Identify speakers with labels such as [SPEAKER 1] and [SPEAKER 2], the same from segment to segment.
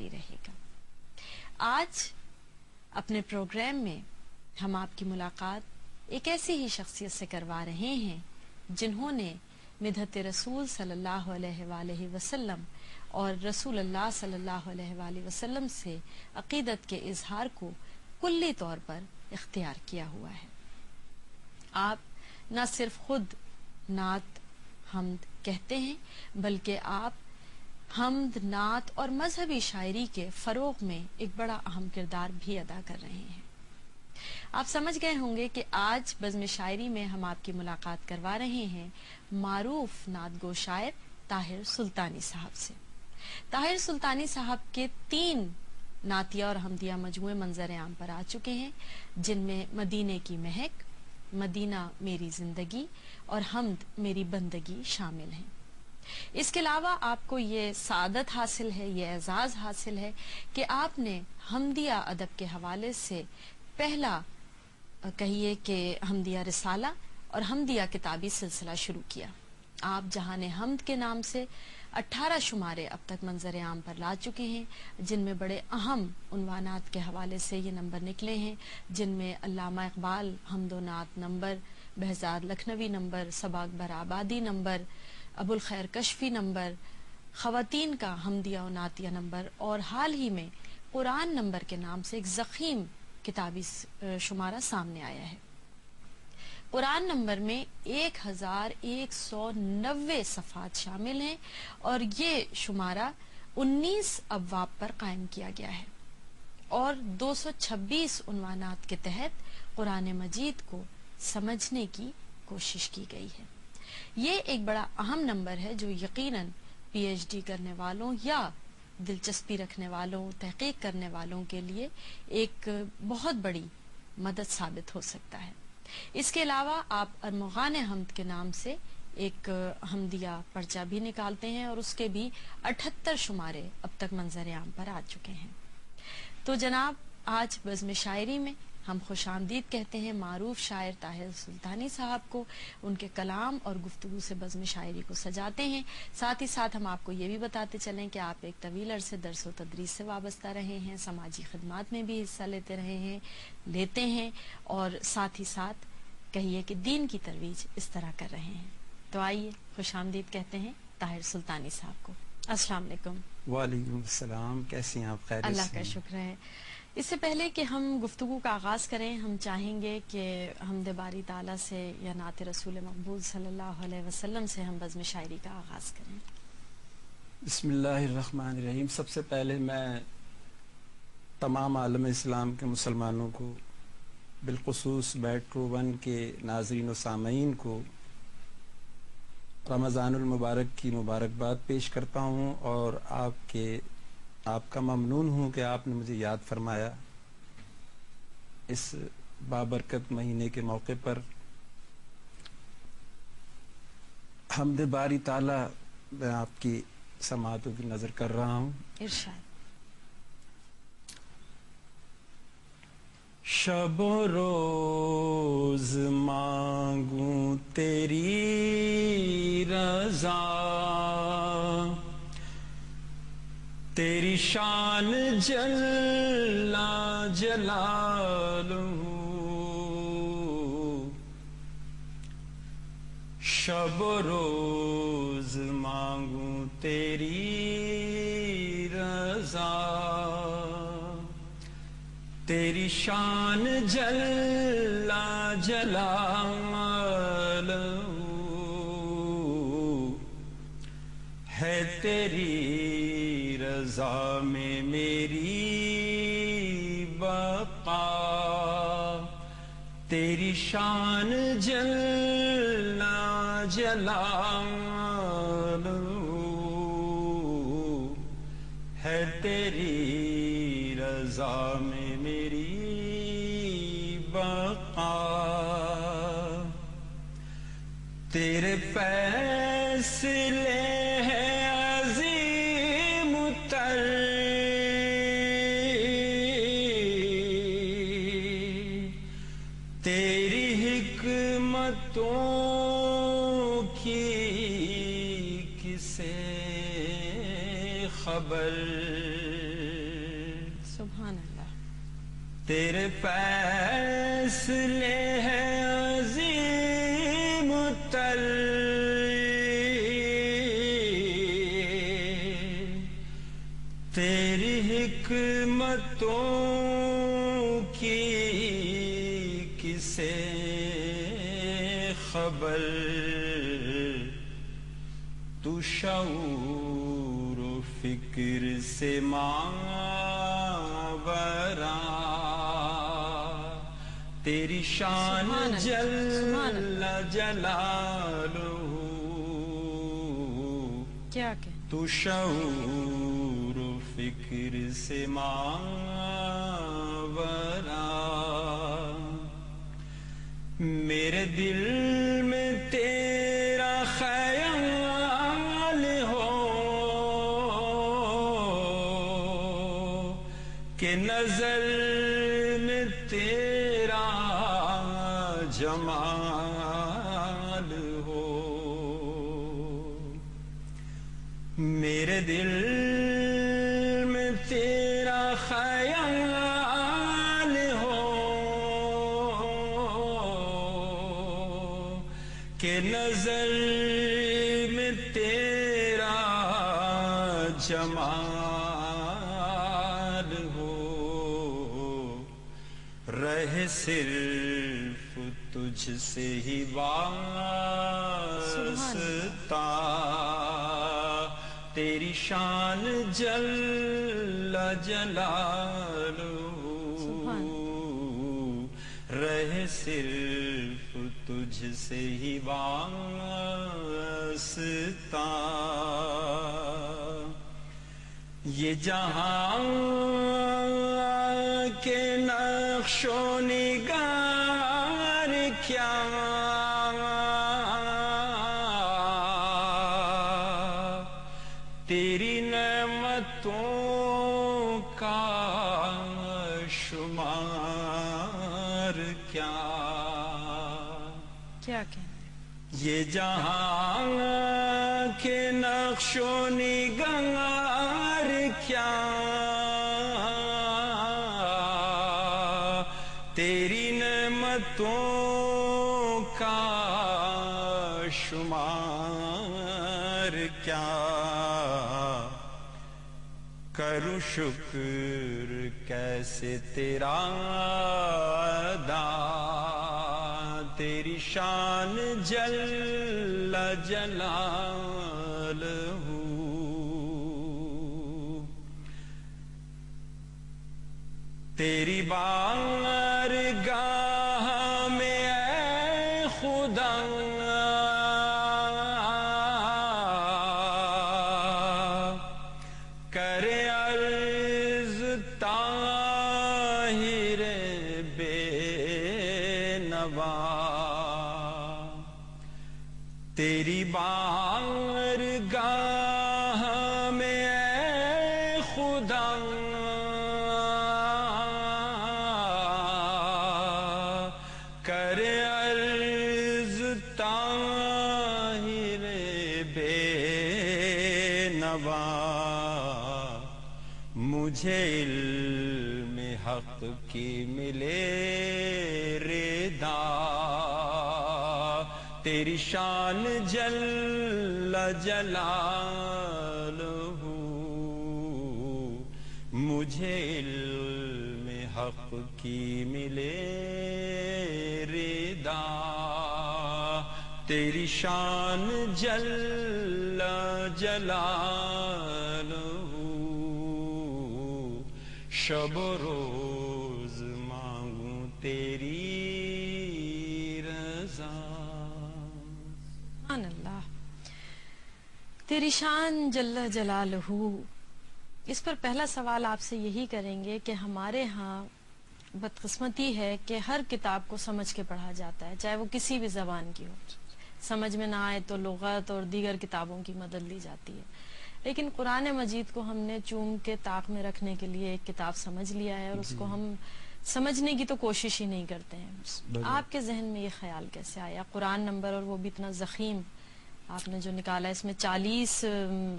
[SPEAKER 1] جاری رہے گا۔ آج اپنے پروگرام میں ہم آپ کی ملاقات ایک ایسی ہی شخصیت سے کروا رہے ہیں جنہوں نے مدحت رسول صلی اللہ علیہ وآلہ وسلم اور رسول اللہ صلی اللہ علیہ وآلہ وسلم سے عقیدت کے اظہار کو کلی طور پر اختیار کیا ہوا ہے۔ آپ نہ صرف خود نعت حمد کہتے ہیں بلکہ آپ حمد، نعت اور مذہبی شاعری کے فروغ میں ایک بڑا اہم کردار بھی ادا کر رہے ہیں۔ آپ سمجھ گئے ہوں گے کہ آج بزم شاعری میں ہم آپ کی ملاقات کروا رہے ہیں معروف نعت گو شاعر طاہر سلطانی صاحب سے۔ طاہر سلطانی صاحب کے 3 نعتیہ اور حمدیہ مجموعے منظر عام پر آ چکے ہیں، جن میں مدینے کی مہک، مدینہ میری زندگی اور حمد میری بندگی شامل ہیں۔ اس کے علاوہ آپ کو یہ سعادت حاصل ہے، یہ اعزاز حاصل ہے کہ آپ نے حمدیہ ادب کے حوالے سے پہلا کہیے کہ حمدیہ رسالہ اور حمدیہ کتابی سلسلہ شروع کیا۔ آپ جہان حمد کے نام سے 18 شمارے اب تک منظر عام پر لا چکے ہیں، جن میں بڑے اہم عنوانات کے حوالے سے یہ نمبر نکلے ہیں، جن میں علامہ اقبال حمد و نعت نمبر، بہزاد لکھنوی نمبر، صبا اکبر آبادی نمبر، ابو الخیر کشفی نمبر، خواتین کا حمدیہ و نعتیہ نمبر، اور حال ہی میں قرآن نمبر کے نام سے ایک ضخیم کتابی شمارہ سامنے آیا ہے۔ قرآن نمبر میں 1190 صفحات شامل ہیں اور یہ شمارہ 19 ابواب پر قائم کیا گیا ہے اور 226 عنوانات کے تحت قرآن مجید کو سمجھنے کی کوشش کی گئی ہے۔ یہ ایک بڑا اہم نمبر ہے جو یقیناً پی ایچ ڈی کرنے والوں یا دلچسپی رکھنے والوں، تحقیق کرنے والوں کے لیے ایک بہت بڑی مدد ثابت ہو سکتا ہے۔ اس کے علاوہ آپ ارمغان حمد کے نام سے ایک حمدیہ پرچہ بھی نکالتے ہیں اور اس کے بھی 78 شمارے اب تک منظر عام پر آ چکے ہیں۔ تو جناب، آج بزم شاعری میں ہم خوش آمدید کہتے ہیں معروف شاعر طاہر سلطانی صاحب کو، ان کے کلام اور گفتگو سے بزم شاعری کو سجاتے ہیں۔ ساتھ ہی ساتھ ہم آپ کو یہ بھی بتاتے چلیں کہ آپ ایک طویل عرصے درس و تدریس سے وابستہ رہے ہیں، سماجی خدمات میں بھی حصہ لیتے ہیں اور ساتھ ہی ساتھ کہیے کہ دین کی ترویج اس طرح کر رہے ہیں۔ تو آئیے خوش آمدید کہتے ہیں طاہر سلطانی صاحب کو۔ السلام علیکم۔
[SPEAKER 2] وعلیکم السلام، کیسی ہیں آپ؟ خیریت سے؟
[SPEAKER 1] اللہ کا شکر ہے۔ اس سے پہلے کہ ہم گفتگو کا آغاز کریں، ہم چاہیں گے کہ حمد باری تعالیٰ سے یا نعت رسول مقبول صلی اللہ علیہ وسلم سے ہم بزم شاعری کا آغاز کریں۔
[SPEAKER 2] بسم اللہ الرحمن الرحیم۔ سب سے پہلے میں تمام عالم اسلام کے مسلمانوں کو، بالخصوص میٹرو 1 کے ناظرین و سامعین کو رمضان المبارک کی مبارکباد پیش کرتا ہوں اور آپ کا ممنون ہوں کہ آپ نے مجھے یاد فرمایا اس بابرکت مہینے کے موقع پر۔ حمد باری تعالیٰ میں آپ کی سماعتوں کی نظر کر رہا ہوں۔
[SPEAKER 1] ارشاد۔
[SPEAKER 2] شب و روز مانگوں تیری رضا، تیری شان جل جلالہ، شب و روز مانگوں تیری رضا، تیری شان جل جلالہ، ہے تیری رضا میں میری بقا، تیری شان جل جلالہ، ہے تیری رضا میں میری بقا، تیرے فیصلے ہیں عظیم تر، تیری حکمتوں کی کسے خبر، تیرے فیصلے ہیں عظیم تر، تیری حکمتوں کی کسے خبر، تو شعور و فکر سے ماورا، تیری شان جل جلالہ،
[SPEAKER 1] کیا کہ
[SPEAKER 2] تو شعور و فکر سے ماورا، میرے دل میں تیرا خیال ہو کہ نظر میں تیرا جمال ہو، میرے دل میں تیرا خیال ہو کہ نظر میں تیرا جمال ہو، رہے صرف تجھ سے ہی واسطہ، تیری شان جل جلالہ، رہے صرف تجھ سے ہی واسطہ، یہ جہاں کے نقش و نگار کیا، تیری نعمتوں کا شمار کیا،
[SPEAKER 1] کیا کہنا
[SPEAKER 2] یہ جہاں کے نقش و نگار کیا، تیری نعمتوں کا شمار کیا، کروں شکر کیسے تیرا ادا، تیری شان جل جلالہ، تیری بارگاہ میں اے خدا کرے عرض طاہر بے نوا، تیری بارگاہ میں اے خدا کرے عرض طاہر بے نوا، مجھے علم حق کی ملے ردا، تیری شان جل جلالہ، مجھے علم حق کی ملے ردا، تیری شان جل جلالہ، شب و روز مانگوں تیری رضا۔
[SPEAKER 1] سبحان اللہ، تیری شان جل جلالہ۔ اس پر پہلا سوال آپ سے یہی کریں گے کہ ہمارے ہاں بدقسمتی ہے کہ ہر کتاب کو سمجھ کے پڑھا جاتا ہے، چاہے وہ کسی بھی زبان کی ہو، سمجھ میں نہ آئے تو لغت اور دیگر کتابوں کی مدد لی جاتی ہے، لیکن قرآن مجید کو ہم نے چوم کے طاق میں رکھنے کے لیے ایک کتاب سمجھ لیا ہے، اور اس کو ہم سمجھنے کی تو کوشش ہی نہیں کرتے ہیں۔ آپ کے ذہن میں یہ خیال کیسے آیا؟ قرآن نمبر اور وہ بھی اتنا ضخیم آپ نے جو نکالا، اس میں 40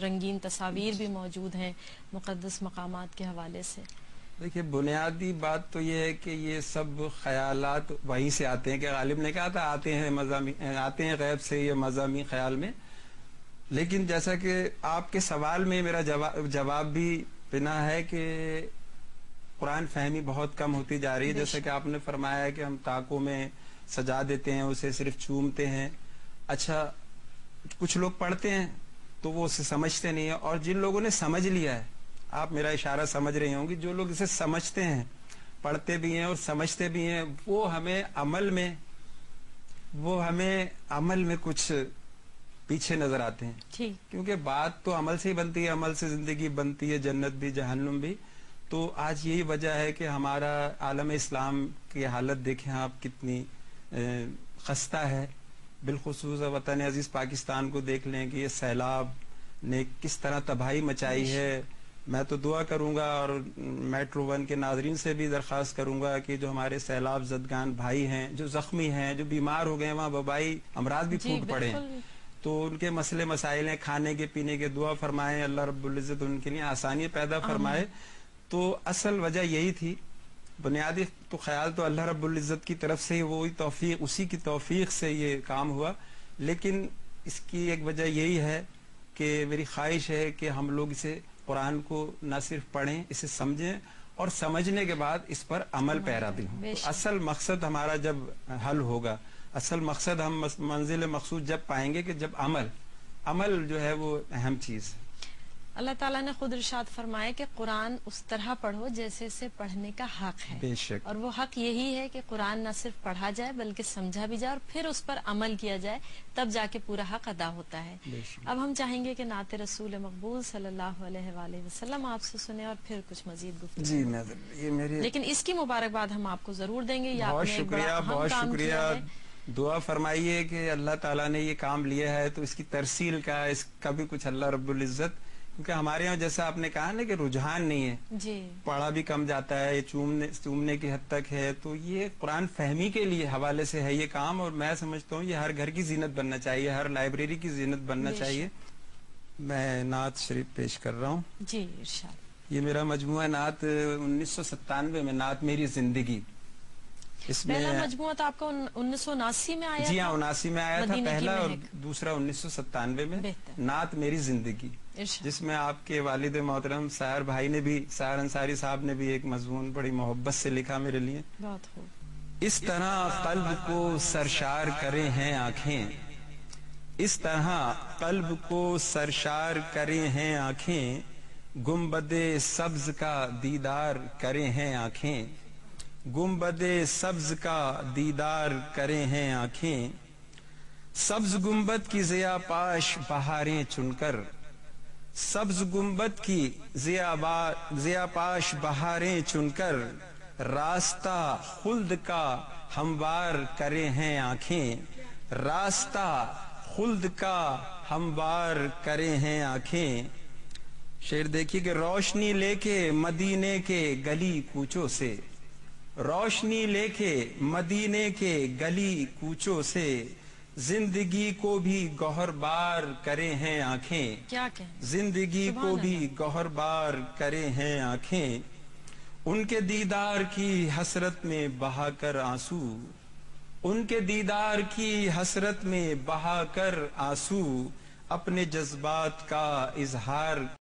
[SPEAKER 1] رنگین تصاویر بھی موجود ہیں مقدس مقامات کے حوالے سے،
[SPEAKER 2] دیکھیے بنیادی بات تو یہ ہے کہ یہ سب خیالات وہیں سے آتے ہیں کہ غالب نے کہا تھا آتے ہیں غیب سے یہ مضامین خیال میں. لیکن جیسا کہ آپ کے سوال میں میرا جواب بھی بنا ہے کہ قرآن فہمی بہت کم ہوتی جا رہی ہے. جیسا کہ آپ نے فرمایا ہے کہ ہم طاقوں میں سجا دیتے ہیں, اسے صرف چومتے ہیں. اچھا کچھ لوگ پڑھتے ہیں تو وہ اسے سمجھتے نہیں ہیں, اور جن لوگوں نے سمجھ لیا ہے, آپ میرا اشارہ سمجھ رہی ہوں گی, جو لوگ اسے سمجھتے ہیں, پڑھتے بھی ہیں اور سمجھتے بھی ہیں, وہ ہمیں عمل میں کچھ پیچھے نظر آتے ہیں. کیونکہ بات تو عمل سے ہی بنتی ہے, عمل سے زندگی بنتی ہے, جنت بھی جہنم بھی. تو آج یہی وجہ ہے کہ ہمارا عالم اسلام کی حالت دیکھیں آپ کتنی خستہ ہے. بالخصوص وطن عزیز پاکستان کو دیکھ لیں کہ یہ سیلاب نے کس طرح تباہی مچائی ہے. میں تو دعا کروں گا اور میٹرو ون کے ناظرین سے بھی درخواست کروں گا کہ جو ہمارے سیلاب زدگان بھائی ہیں, جو زخمی ہیں, جو بیمار ہو گئے ہیں, وہاں وبائی امراض بھی پھوٹ پڑے ہیں, تو ان کے مسئلے مسائل ہیں, کھانے کے پینے کے دعا فرمائیں, اللہ رب العزت ان کے لیے آسانی پیدا فرمائے. تو اصل وجہ یہی تھی, بنیادی تو خیال تو اللہ رب العزت کی طرف سے وہی توفیق, اسی کی توفیق سے یہ کام ہوا. لیکن اس کی ایک وجہ یہی ہے کہ میری خواہش ہے کہ ہم لوگ اسے قرآن کو نہ صرف پڑھیں, اسے سمجھیں, اور سمجھنے کے بعد اس پر عمل پیرا بھی ہوں. تو اصل مقصد ہمارا جب حل ہوگا, اصل مقصد ہم منزل مقصود جب پائیں گے کہ جب عمل جو ہے وہ اہم چیز ہے.
[SPEAKER 1] اللہ تعالیٰ نے خود ارشاد فرمایا کہ قرآن اس طرح پڑھو جیسے اسے پڑھنے کا حق ہے.
[SPEAKER 2] بے شک.
[SPEAKER 1] اور وہ حق یہی ہے کہ قرآن نہ صرف پڑھا جائے بلکہ سمجھا بھی جائے اور پھر اس پر عمل کیا جائے, تب جا کے پورا حق ادا ہوتا ہے. اب ہم چاہیں گے کہ نعت رسول مقبول صلی اللہ علیہ وآلہ وسلم آپ سے سنیں اور پھر کچھ مزید گفتگو.
[SPEAKER 2] جی
[SPEAKER 1] لیکن اس کی مبارکباد ہم آپ کو ضرور دیں گے.
[SPEAKER 2] بہت شکریہ, بہت شکریہ. دعا فرمائیے کہ اللہ تعالیٰ نے یہ کام لیا ہے تو اس کی ترسیل کا, اس کا بھی کچھ اللہ رب العزت, کیونکہ ہمارے یہاں جیسا آپ نے کہا نا کہ رجحان نہیں ہے, پڑھا بھی کم جاتا ہے, یہ چومنے کی حد تک ہے. تو یہ قرآن فہمی کے لیے حوالے سے ہے یہ کام, اور میں سمجھتا ہوں یہ ہر گھر کی زینت بننا چاہیے, ہر لائبریری کی زینت بننا چاہیے. میں نعت شریف پیش کر رہا ہوں.
[SPEAKER 1] جی ارشاد. یہ
[SPEAKER 2] میرا مجموعہ نعت 1997 میں, نعت میری زندگی. اس میں
[SPEAKER 1] پہلا مجموعہ تو آپ کا 1979 میں آیا.
[SPEAKER 2] جی ہاں 79 میں آیا تھا پہلا, اور دوسرا 1997 میں, نعت میری زندگی, جس میں آپ کے والد محترم ساہر بھائی نے بھی, ساہر انصاری صاحب نے بھی ایک مضمون بڑی محبت سے لکھا میرے لیے. اس طرح قلب کو سرشار کرے ہیں آنکھیں, اس طرح قلب کو سرشار کرے ہیں آنکھیں, گنبد سبز کا دیدار کرے ہیں آنکھیں, گنبد سبز کا دیدار کرے ہیں آنکھیں. سبز گنبد کی ضیا پاش بہاریں چن کر, سبز گنبد کی ضیا پاش بہاریں چن کر, راستہ خلد کا ہموار کرے ہیں آنکھیں, راستہ خلد کا ہموار کرے ہیں آنکھیں. شعر دیکھیے کہ روشنی لے کے مدینے کے گلی کوچوں سے, روشنی لے کے مدینے کے گلی کوچوں سے, زندگی کو بھی گوہر بار کرے ہیں آنکھیں, زندگی کو بھی گوہر بار کرے ہیں آنکھیں. ان کے دیدار کی حسرت میں بہا کر آنسو, ان کے دیدار کی حسرت میں بہا کر آنسو, اپنے جذبات کا اظہار